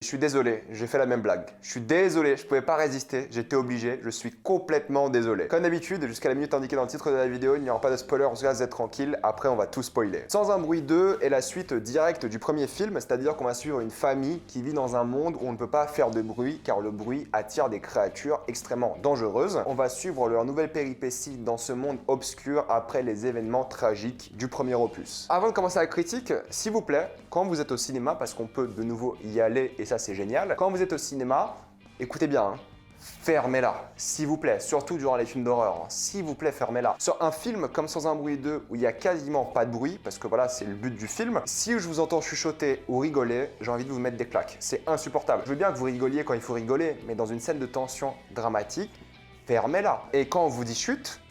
Je suis désolé, j'ai fait la même blague. Je suis désolé, je pouvais pas résister, j'étais obligé, je suis complètement désolé. Comme d'habitude, jusqu'à la minute indiquée dans le titre de la vidéo, il n'y aura pas de spoiler, en tout cas, vous êtes tranquille, après on va tout spoiler. Sans un bruit 2 est la suite directe du premier film, c'est-à-dire qu'on va suivre une famille qui vit dans un monde où on ne peut pas faire de bruit, car le bruit attire des créatures extrêmement dangereuses. On va suivre leur nouvelle péripétie dans ce monde obscur après les événements tragiques du premier opus. Avant de commencer la critique, s'il vous plaît, quand vous êtes au cinéma, parce qu'on peut de nouveau y aller et ça c'est génial, quand vous êtes au cinéma, écoutez bien, fermez-la, s'il vous plaît, surtout durant les films d'horreur, s'il vous plaît, fermez-la. Sur un film comme Sans un bruit 2 où il y a quasiment pas de bruit, parce que voilà, c'est le but du film, si je vous entends chuchoter ou rigoler, j'ai envie de vous mettre des claques. C'est insupportable. Je veux bien que vous rigoliez quand il faut rigoler, mais dans une scène de tension dramatique, fermez-la. Et quand on vous dit chute,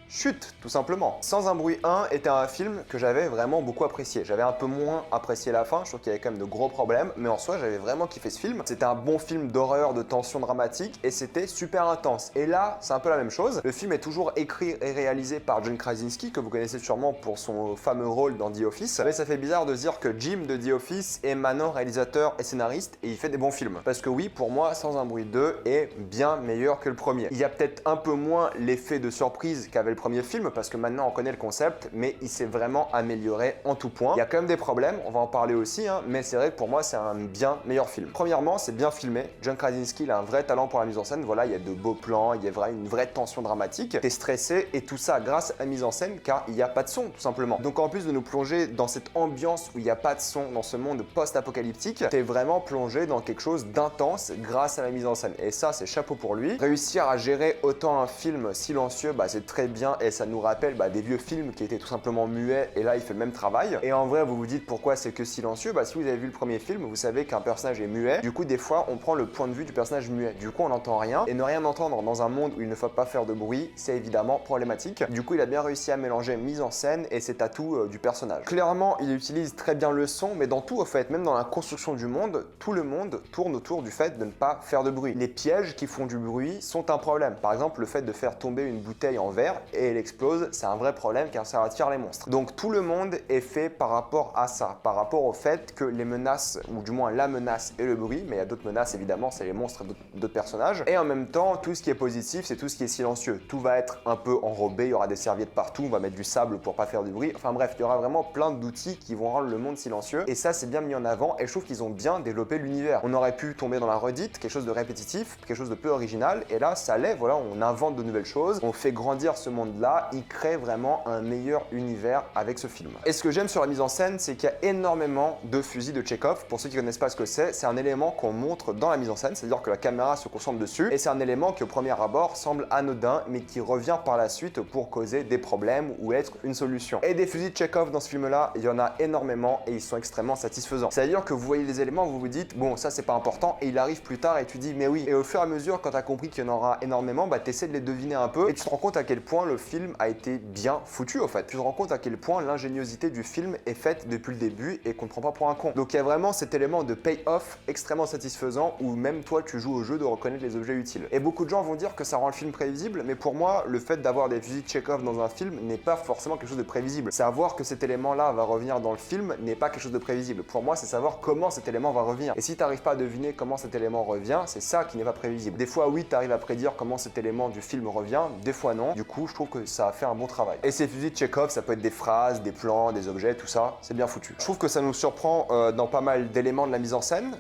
chute, tout simplement. Sans un bruit 1 était un film que j'avais vraiment beaucoup apprécié. J'avais un peu moins apprécié la fin, je trouve qu'il y avait quand même de gros problèmes, mais en soi, j'avais vraiment kiffé ce film. C'était un bon film d'horreur, de tension dramatique, et c'était super intense. Et là, c'est un peu la même chose. Le film est toujours écrit et réalisé par John Krasinski, que vous connaissez sûrement pour son fameux rôle dans The Office. Mais ça fait bizarre de dire que Jim de The Office est maintenant réalisateur et scénariste, et il fait des bons films. Parce que oui, pour moi, Sans un bruit 2 est bien meilleur que le premier. Il y a peut-être un peu moins l'effet de surprise qu'avait le premier film, parce que maintenant on connaît le concept, mais il s'est vraiment amélioré en tout point. Il y a quand même des problèmes, on va en parler aussi, mais c'est vrai que pour moi c'est un bien meilleur film. Premièrement, c'est bien filmé. John Krasinski il a un vrai talent pour la mise en scène. Voilà, il y a de beaux plans, il y a une vraie tension dramatique. T'es stressé et tout ça grâce à la mise en scène, car il n'y a pas de son tout simplement. Donc en plus de nous plonger dans cette ambiance où il n'y a pas de son, dans ce monde post-apocalyptique, t'es vraiment plongé dans quelque chose d'intense grâce à la mise en scène. Et ça, c'est chapeau pour lui. Réussir à gérer autant un film silencieux, c'est très bien et ça nous rappelle des vieux films qui étaient tout simplement muets, et là il fait le même travail. Et en vrai, vous vous dites pourquoi c'est que silencieux. Si vous avez vu le premier film, vous savez qu'un personnage est muet. Du coup, des fois, on prend le point de vue du personnage muet. Du coup, on n'entend rien. Et ne rien entendre dans un monde où il ne faut pas faire de bruit, c'est évidemment problématique. Du coup, il a bien réussi à mélanger mise en scène et cet atout du personnage. Clairement, il utilise très bien le son, mais dans tout, au fait, même dans la construction du monde, tout le monde tourne autour du fait de ne pas faire de bruit. Les pièges qui font du bruit sont un problème. Par exemple, le fait de faire tomber une bouteille en verre et elle explose, c'est un vrai problème car ça attire les monstres. Donc tout le monde est fait par rapport à ça, par rapport au fait que les menaces, ou du moins la menace et le bruit, mais il y a d'autres menaces évidemment, c'est les monstres et d'autres personnages. Et en même temps, tout ce qui est positif, c'est tout ce qui est silencieux. Tout va être un peu enrobé, il y aura des serviettes partout, on va mettre du sable pour pas faire du bruit. Enfin bref, il y aura vraiment plein d'outils qui vont rendre le monde silencieux. Et ça, c'est bien mis en avant et je trouve qu'ils ont bien développé l'univers. On aurait pu tomber dans la redite, quelque chose de répétitif, quelque chose de peu original. Et là, ça l'est, voilà, on invente de nouvelles choses, on fait grandir ce monde-là, il crée vraiment un meilleur univers avec ce film. Et ce que j'aime sur la mise en scène, c'est qu'il y a énormément de fusils de Tchekhov. Pour ceux qui connaissent pas ce que c'est un élément qu'on montre dans la mise en scène, c'est-à-dire que la caméra se concentre dessus, et c'est un élément qui au premier abord semble anodin, mais qui revient par la suite pour causer des problèmes ou être une solution. Et des fusils de Tchekhov dans ce film-là, il y en a énormément et ils sont extrêmement satisfaisants. C'est-à-dire que vous voyez les éléments, vous vous dites, bon, ça c'est pas important, et il arrive plus tard et tu dis, mais oui. Et au fur et à mesure, quand tu as compris qu'il y en aura énormément, t'essaies de les deviner un peu et tu te rends compte à quel point le film a été bien foutu au fait. Tu te rends compte à quel point l'ingéniosité du film est faite depuis le début et qu'on ne prend pas pour un con. Donc il y a vraiment cet élément de payoff extrêmement satisfaisant où même toi tu joues au jeu de reconnaître les objets utiles. Et beaucoup de gens vont dire que ça rend le film prévisible, mais pour moi le fait d'avoir des fusils de Tchekhov dans un film n'est pas forcément quelque chose de prévisible. Savoir que cet élément-là va revenir dans le film n'est pas quelque chose de prévisible. Pour moi c'est savoir comment cet élément va revenir. Et si tu n'arrives pas à deviner comment cet élément revient, c'est ça qui n'est pas prévisible. Des fois oui tu arrives à prédire comment cet élément du film revient, des fois non. Du coup je trouve que ça a fait un bon travail. Et ces fusils de Tchekhov, ça peut être des phrases, des plans, des objets, tout ça, c'est bien foutu. Je trouve que ça nous surprend dans pas mal d'éléments de la mise en scène,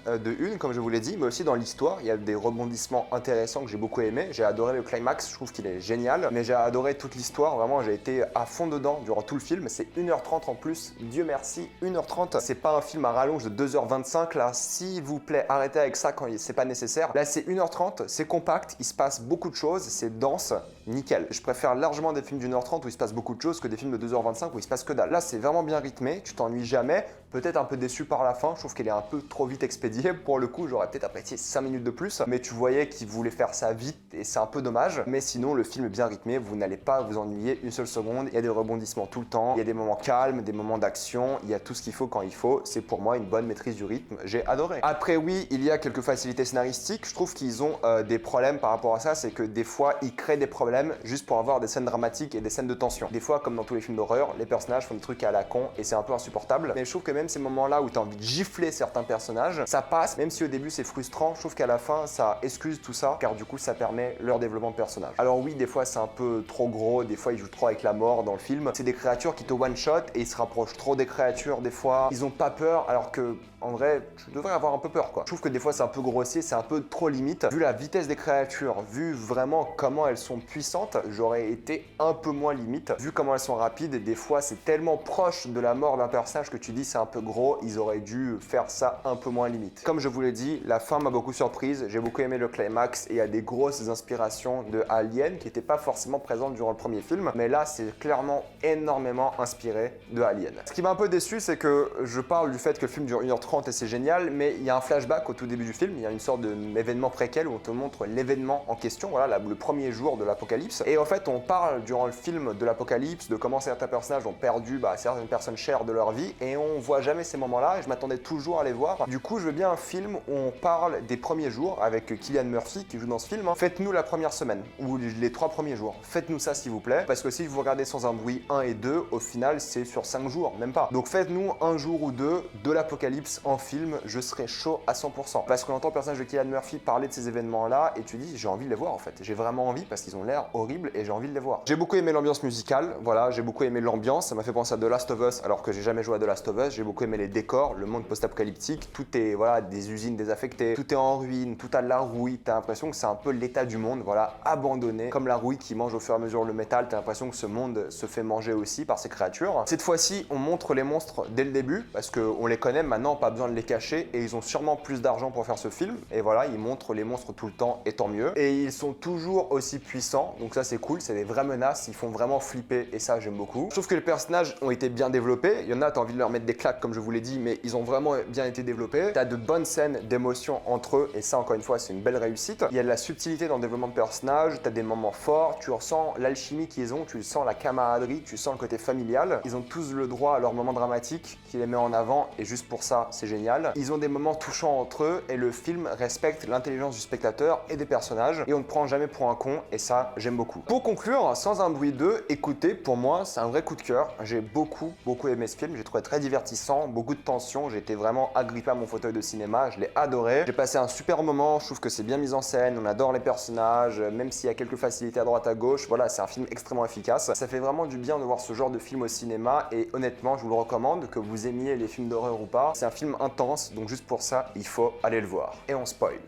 comme je vous l'ai dit, mais aussi dans l'histoire. Il y a des rebondissements intéressants que j'ai beaucoup aimé. J'ai adoré le climax, je trouve qu'il est génial, mais j'ai adoré toute l'histoire. Vraiment, j'ai été à fond dedans durant tout le film. C'est 1h30 en plus, Dieu merci, 1h30. C'est pas un film à rallonge de 2h25 là, s'il vous plaît, arrêtez avec ça quand c'est pas nécessaire. Là, c'est 1h30, c'est compact, il se passe beaucoup de choses, c'est dense, nickel. Je préfère largement des films d'1h30 où il se passe beaucoup de choses que des films de 2h25 où il se passe que dalle. Là, c'est vraiment bien rythmé, tu t'ennuies jamais. Peut-être un peu déçu par la fin, je trouve qu'elle est un peu trop vite expédiée. Pour le coup, j'aurais peut-être apprécié 5 minutes de plus, mais tu voyais qu'il voulait faire ça vite et c'est un peu dommage. Mais sinon, le film est bien rythmé, vous n'allez pas vous ennuyer une seule seconde. Il y a des rebondissements tout le temps, il y a des moments calmes, des moments d'action, il y a tout ce qu'il faut quand il faut. C'est pour moi une bonne maîtrise du rythme, j'ai adoré. Après oui, il y a quelques facilités scénaristiques, je trouve qu'ils ont des problèmes par rapport à ça, c'est que des fois, ils créent des problèmes juste pour avoir des scènes dramatiques et des scènes de tension. Des fois, comme dans tous les films d'horreur, les personnages font des trucs à la con et c'est un peu insupportable. Mais je trouve que même même ces moments-là où tu as envie de gifler certains personnages, ça passe, même si au début c'est frustrant, je trouve qu'à la fin ça excuse tout ça, car du coup ça permet leur développement de personnage. Alors oui, des fois c'est un peu trop gros, des fois ils jouent trop avec la mort dans le film, c'est des créatures qui te one-shot et ils se rapprochent trop des créatures des fois, ils ont pas peur alors que en vrai, tu devrais avoir un peu peur quoi. Je trouve que des fois c'est un peu grossier, c'est un peu trop limite. Vu la vitesse des créatures, vu vraiment comment elles sont puissantes, j'aurais été un peu moins limite. Vu comment elles sont rapides, des fois c'est tellement proche de la mort d'un personnage que tu dis c'est un peu gros, ils auraient dû faire ça un peu moins limite. Comme je vous l'ai dit, la fin m'a beaucoup surprise, j'ai beaucoup aimé le climax et il y a des grosses inspirations de Alien qui n'étaient pas forcément présentes durant le premier film, mais là c'est clairement énormément inspiré de Alien. Ce qui m'a un peu déçu, c'est que je parle du fait que le film dure 1h30 et c'est génial, mais il y a un flashback au tout début du film, il y a une sorte d'événement préquel où on te montre l'événement en question, voilà, le premier jour de l'apocalypse. Et en fait, on parle durant le film de l'apocalypse, de comment certains personnages ont perdu certaines personnes chères de leur vie, et on voit jamais ces moments-là, et je m'attendais toujours à les voir. Du coup, je veux bien un film où on parle des premiers jours, avec Cillian Murphy qui joue dans ce film. Faites-nous la première semaine, ou les 3 premiers jours. Faites-nous ça s'il vous plaît, parce que si vous regardez Sans un bruit 1 et 2, au final, c'est sur 5 jours, même pas. Donc faites-nous un jour ou deux de l'apocalypse en film, je serais chaud à 100%. Parce qu'on entend le personnage de Cillian Murphy parler de ces événements-là et tu dis j'ai envie de les voir en fait. J'ai vraiment envie parce qu'ils ont l'air horribles et j'ai envie de les voir. J'ai beaucoup aimé l'ambiance musicale, voilà, j'ai beaucoup aimé l'ambiance, ça m'a fait penser à The Last of Us alors que j'ai jamais joué à The Last of Us. J'ai beaucoup aimé les décors, le monde post-apocalyptique, tout est voilà, des usines désaffectées, tout est en ruine, tout a de la rouille, t'as l'impression que c'est un peu l'état du monde, voilà, abandonné, comme la rouille qui mange au fur et à mesure le métal, t'as l'impression que ce monde se fait manger aussi par ces créatures. Cette fois-ci, on montre les monstres dès le début parce qu'on les connaît maintenant, pas besoin de les cacher. Et ils ont sûrement plus d'argent pour faire ce film. Et voilà, ils montrent les monstres tout le temps et tant mieux. Et ils sont toujours aussi puissants. Donc ça c'est cool, c'est des vraies menaces. Ils font vraiment flipper et ça j'aime beaucoup. Je trouve que les personnages ont été bien développés. Il y en a, t'as envie de leur mettre des claques comme je vous l'ai dit, mais ils ont vraiment bien été développés. T'as de bonnes scènes d'émotion entre eux et ça encore une fois c'est une belle réussite. Il y a de la subtilité dans le développement de personnages. T'as des moments forts. Tu ressens l'alchimie qu'ils ont. Tu sens la camaraderie. Tu sens le côté familial. Ils ont tous le droit à leur moment dramatique qui les met en avant et juste pour ça c'est génial. Ils ont des moments touchants entre eux et le film respecte l'intelligence du spectateur et des personnages et on ne prend jamais pour un con et ça j'aime beaucoup. Pour conclure, Sans un bruit 2, écoutez, pour moi c'est un vrai coup de cœur. J'ai beaucoup aimé ce film, j'ai trouvé très divertissant, beaucoup de tension, j'ai été vraiment agrippé à mon fauteuil de cinéma, je l'ai adoré. J'ai passé un super moment, je trouve que c'est bien mis en scène, on adore les personnages, même s'il y a quelques facilités à droite à gauche, voilà, c'est un film extrêmement efficace. Ça fait vraiment du bien de voir ce genre de film au cinéma et honnêtement je vous le recommande, que vous aimiez les films d'horreur ou pas. C'est un film intense, donc juste pour ça, il faut aller le voir. Et on spoil.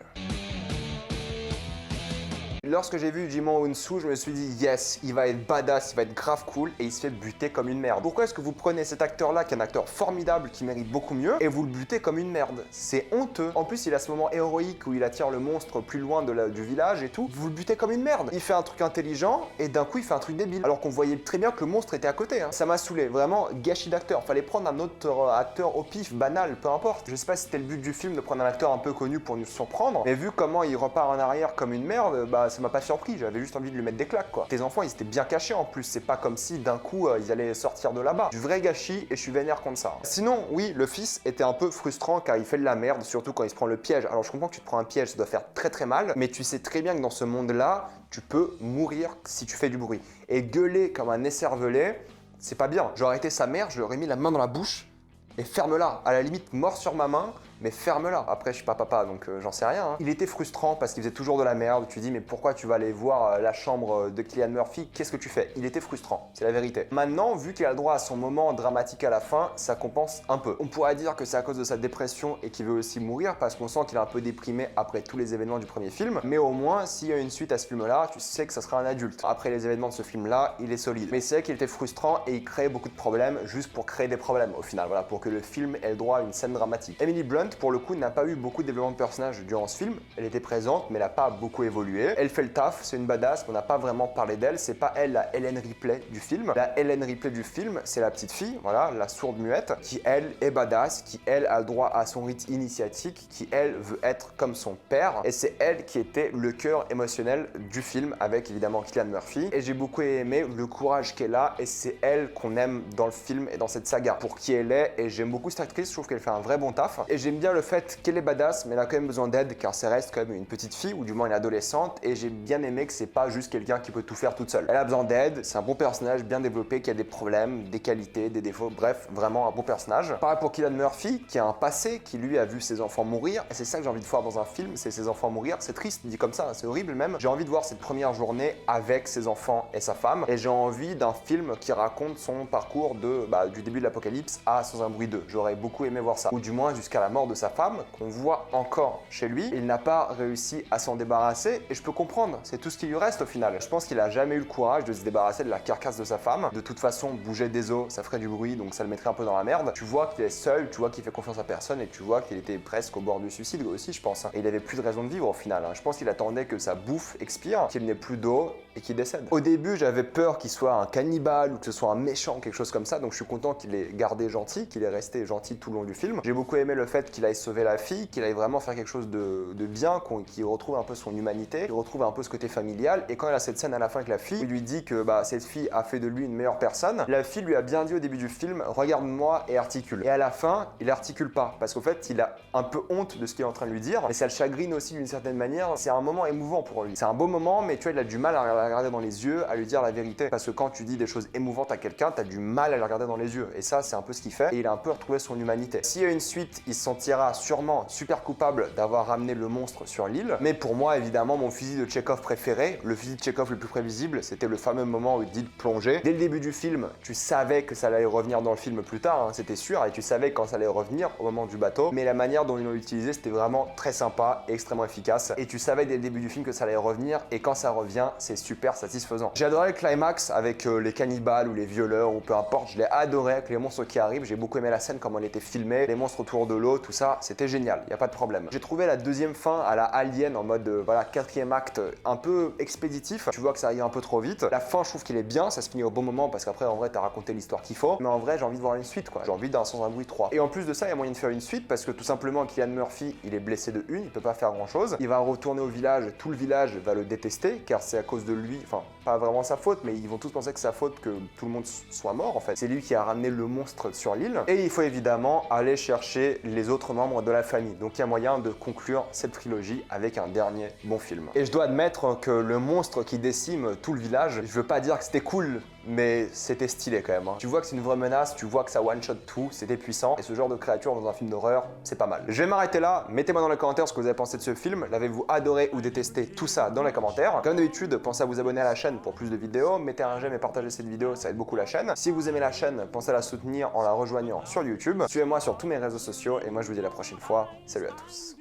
Lorsque j'ai vu Djimon Hounsou, je me suis dit yes, il va être badass, il va être grave cool et il se fait buter comme une merde. Pourquoi est-ce que vous prenez cet acteur-là, qui est un acteur formidable, qui mérite beaucoup mieux, et vous le butez comme une merde? C'est honteux. En plus, il a ce moment héroïque où il attire le monstre plus loin du village et tout. Vous le butez comme une merde. Il fait un truc intelligent et d'un coup, il fait un truc débile. Alors qu'on voyait très bien que le monstre était à côté. Hein. Ça m'a saoulé. Vraiment, gâchis d'acteur. Fallait prendre un autre acteur au pif, banal, peu importe. Je sais pas si c'était le but du film de prendre un acteur un peu connu pour nous surprendre, mais vu comment il repart en arrière comme une merde, bah ça m'a pas surpris. J'avais juste envie de lui mettre des claques quoi. Tes enfants ils étaient bien cachés en plus, c'est pas comme si d'un coup ils allaient sortir de là-bas. Du vrai gâchis et je suis vénère contre ça. Sinon oui, le fils était un peu frustrant car il fait de la merde, surtout quand il se prend le piège. Alors je comprends que tu te prends un piège, ça doit faire très mal, mais tu sais très bien que dans ce monde-là, tu peux mourir si tu fais du bruit. Et gueuler comme un écervelé, c'est pas bien. J'aurais été sa mère, je lui aurais mis la main dans la bouche et ferme-la. À la limite, mort sur ma main, mais ferme-la. Après, je suis pas papa, donc j'en sais rien. Hein. Il était frustrant parce qu'il faisait toujours de la merde. Tu dis, mais pourquoi tu vas aller voir la chambre de Cillian Murphy? Qu'est-ce que tu fais? Il était frustrant, c'est la vérité. Maintenant, vu qu'il a le droit à son moment dramatique à la fin, ça compense un peu. On pourrait dire que c'est à cause de sa dépression et qu'il veut aussi mourir parce qu'on sent qu'il est un peu déprimé après tous les événements du premier film. Mais au moins, s'il y a une suite à ce film-là, tu sais que ça sera un adulte. Après les événements de ce film-là, il est solide. Mais c'est vrai qu'il était frustrant et il crée beaucoup de problèmes juste pour créer des problèmes au final. Voilà, pour que le film ait le droit à une scène dramatique. Emily Blunt, pour le coup, n'a pas eu beaucoup de développement de personnage durant ce film. Elle était présente, mais elle n'a pas beaucoup évolué. Elle fait le taf, c'est une badass, on n'a pas vraiment parlé d'elle. C'est pas elle la Ellen Ripley du film. La Ellen Ripley du film, c'est la petite fille, voilà, la sourde muette, qui elle est badass, qui elle a le droit à son rite initiatique, qui elle veut être comme son père. Et c'est elle qui était le cœur émotionnel du film, avec évidemment Cillian Murphy. Et j'ai beaucoup aimé le courage qu'elle a, et c'est elle qu'on aime dans le film et dans cette saga, pour qui elle est. Et j'aime beaucoup cette actrice, je trouve qu'elle fait un vrai bon taf. Et j'ai J'aime bien le fait qu'elle est badass, mais elle a quand même besoin d'aide car ça reste quand même une petite fille ou du moins une adolescente et j'ai bien aimé que c'est pas juste quelqu'un qui peut tout faire toute seule. Elle a besoin d'aide, c'est un bon personnage bien développé qui a des problèmes, des qualités, des défauts, bref, vraiment un bon personnage. Pareil pour Cillian Murphy qui a un passé, qui lui a vu ses enfants mourir et c'est ça que j'ai envie de voir dans un film, c'est ses enfants mourir. C'est triste dit comme ça, c'est horrible même. J'ai envie de voir cette première journée avec ses enfants et sa femme et j'ai envie d'un film qui raconte son parcours du début de l'apocalypse à Sans un bruit 2. J'aurais beaucoup aimé voir ça. Ou du moins jusqu'à la mort de sa femme, qu'on voit encore chez lui. Il n'a pas réussi à s'en débarrasser et je peux comprendre, c'est tout ce qui lui reste au final. Je pense qu'il a jamais eu le courage de se débarrasser de la carcasse de sa femme. De toute façon, bouger des os, ça ferait du bruit, donc ça le mettrait un peu dans la merde. Tu vois qu'il est seul, tu vois qu'il fait confiance à personne et tu vois qu'il était presque au bord du suicide aussi, je pense. Et il avait plus de raison de vivre au final. Je pense qu'il attendait que sa bouffe expire, qu'il n'ait plus d'eau et qu'il décède. Au début, j'avais peur qu'il soit un cannibale ou que ce soit un méchant, quelque chose comme ça, donc je suis content qu'il ait gardé gentil, qu'il est resté gentil tout le long du film. J'ai beaucoup aimé le fait qu'il aille sauver la fille, qu'il aille vraiment faire quelque chose de bien, qu'il retrouve un peu son humanité, qu'il retrouve un peu ce côté familial. Et quand il a cette scène à la fin avec la fille, il lui dit que cette fille a fait de lui une meilleure personne. La fille lui a bien dit au début du film, regarde-moi et articule. Et à la fin, il articule pas, parce qu'au fait, il a un peu honte de ce qu'il est en train de lui dire, mais ça le chagrine aussi d'une certaine manière. C'est un moment émouvant pour lui. C'est un beau moment, mais tu vois, il a du mal à la regarder dans les yeux, à lui dire la vérité. Parce que quand tu dis des choses émouvantes à quelqu'un, t'as du mal à le regarder dans les yeux. Et ça, c'est un peu ce qu'il fait. Et il a un peu retrouvé son humanité. S'il y a une suite, il se sentira sûrement super coupable d'avoir ramené le monstre sur l'île. Mais pour moi, évidemment, mon fusil de Chekhov préféré, le fusil de Chekhov le plus prévisible, c'était le fameux moment où il dit de plonger. Dès le début du film, tu savais que ça allait revenir dans le film plus tard, c'était sûr, et tu savais quand ça allait revenir au moment du bateau. Mais la manière dont ils l'ont utilisé, c'était vraiment très sympa et extrêmement efficace. Et tu savais dès le début du film que ça allait revenir, et quand ça revient, c'est super satisfaisant. J'ai adoré le climax avec les cannibales ou les violeurs ou peu importe, je l'ai adoré avec les monstres qui arrivent. J'ai beaucoup aimé la scène, comment elle était filmée, les monstres autour de l'eau, tout ça, c'était génial, y a pas de problème. J'ai trouvé la deuxième fin à la Alien en mode quatrième acte un peu expéditif. Tu vois que ça arrive un peu trop vite. La fin, je trouve qu'il est bien, ça se finit au bon moment parce qu'après en vrai t'as raconté l'histoire qu'il faut. Mais en vrai, j'ai envie de voir une suite quoi. J'ai envie d'un Sans un bruit 3. Et en plus de ça, il y a moyen de faire une suite parce que tout simplement Cillian Murphy, il est blessé de une, il peut pas faire grand chose. Il va retourner au village, tout le village va le détester car c'est à cause de lui, enfin pas vraiment sa faute, mais ils vont tous penser que c'est sa faute que tout le monde soit mort en fait. C'est lui qui a ramené le monstre sur l'île. Et il faut évidemment aller chercher les autres membres de la famille. Donc il y a moyen de conclure cette trilogie avec un dernier bon film. Et je dois admettre que le monstre qui décime tout le village, je veux pas dire que c'était cool, mais c'était stylé quand même. Tu vois que c'est une vraie menace, tu vois que ça one-shot tout, c'était puissant. Et ce genre de créature dans un film d'horreur, c'est pas mal. Je vais m'arrêter là, mettez-moi dans les commentaires ce que vous avez pensé de ce film. L'avez-vous adoré ou détesté? Tout ça dans les commentaires. Comme d'habitude, pensez à vous abonner à la chaîne pour plus de vidéos. Mettez un j'aime et partagez cette vidéo, ça aide beaucoup la chaîne. Si vous aimez la chaîne, pensez à la soutenir en la rejoignant sur YouTube. Suivez-moi sur tous mes réseaux sociaux et moi je vous dis à la prochaine fois. Salut à tous.